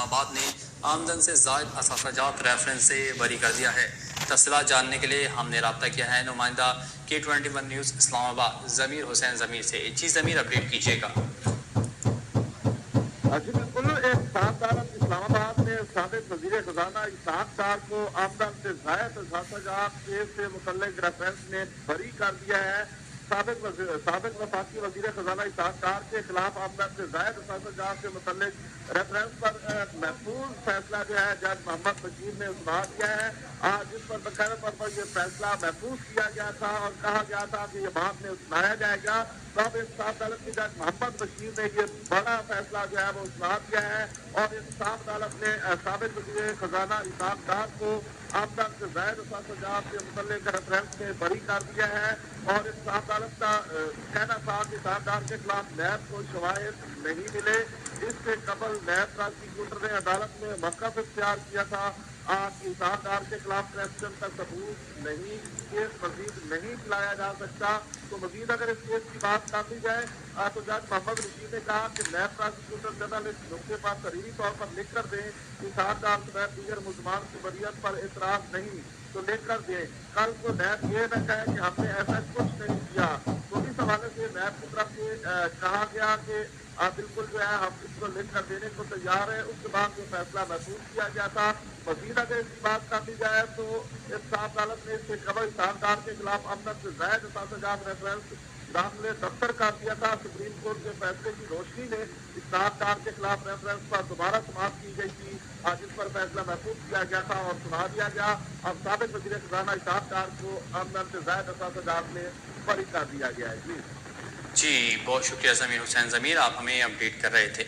آباد نے آمدن سے زائد اثاثہ ریفرنس سے بری کر دیا ہے۔ تفصیلات جاننے کے لیے ہم نے رابطہ کیا ہے نمائندہ K21 نیوز اسلام آباد ضمیر حسین ضمیر سے۔ جی ضمیر، اپڈیٹ کیجیے گا۔ جی بالکل، ایک صاحب عدالت اسلام آباد نے سابق وزیر خزانہ اسحاق ڈار کو آمدن سے زائد اثاثہ کیس سے متعلق ریفرنس نے بری کر دیا ہے۔ سابق وفاقی وزیر خزانہ اسحاق ڈار کے خلاف آمدن سے زائد اثاثہ سے متعلق ریفرنس پر محفوظ فیصلہ جو ہے جج محمد بشیر نے سنا دیا ہے، جس پر باقاعدہ طور پر یہ فیصلہ محفوظ کیا گیا تھا اور کہا گیا تھا کہ یہ بعد میں سنایا جائے گا۔ تو اب اس صاحب عدالت کی جج محمد بشیر نے یہ بڑا فیصلہ جو ہے وہ سنا دیا ہے اور اس صاحب عدالت نے سابق وزیر خزانہ اسحاق ڈار کو آمدن سے زائد اثاثہ سے متعلق ریفرنس میں بری کر دیا ہے۔ اور اس صاحب عدالت کا کہنا تھا کہ اسحاق ڈار کے خلاف نیب کو شواہد نہیں ملے۔ اس سے قبل نیب پراسیکیوٹر نے عدالت میں موقف اختیار کیا تھا کہ اسحاق ڈار کے خلاف کرپشن کا ثبوت نہیں، کیس مزید نہیں چلایا جا سکتا۔ تو مزید اگر اس کیس کی بات کر لی جائے تو جج محمد بشیر نے کہا کہ نیب پراسیکیوٹر جنرل اس نقطے پر تحریری طور پر لکھ کر دیں کہ اسحاق ڈار سمیت دیگر ملزمان کی بریت پر اعتراض نہیں تو لکھ کر دیں۔ کل کو نیب یہ نہ کہے کہ ہم نے ایسا کچھ نہیں کیا۔ تو اس حوالے سے نیب کی طرف سے کہا گیا کہ بالکل جو ہے ہم اس کو لکھ کر دینے کو تیار ہے۔ اس کے بعد جو فیصلہ محفوظ کیا گیا تھا۔ مزید اگر اس کی بات کر لی جائے تو اس صاحب عدالت نے اس سے قبل اسحاق ڈار کے خلاف آمدن سے زائد اثاثہ ریفرنس داخلے دفتر کر دیا تھا۔ سپریم کورٹ کے فیصلے کی روشنی میں اسحاق ڈار کے خلاف ریفرنس پر دوبارہ سماعت کی گئی تھی، جس پر فیصلہ محفوظ کیا گیا تھا اور سنا دیا گیا۔ اب سابق وزیر خزانہ اسحاق ڈار کو آمدن سے زائد اثاثہ میں بری کر دیا گیا ہے۔ جی بہت شکریہ ضمیر حسین ضمیر، آپ ہمیں اپڈیٹ کر رہے تھے۔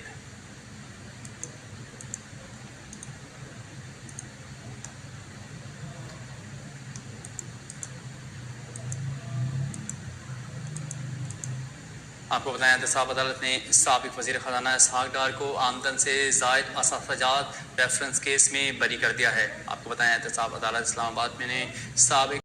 آپ کو بتائیں احتساب عدالت نے سابق وزیر خزانہ اسحاق ڈار کو آمدن سے زائد اثاثہ ریفرنس کیس میں بری کر دیا ہے۔ آپ کو بتائیں احتساب عدالت اسلام آباد میں نے سابق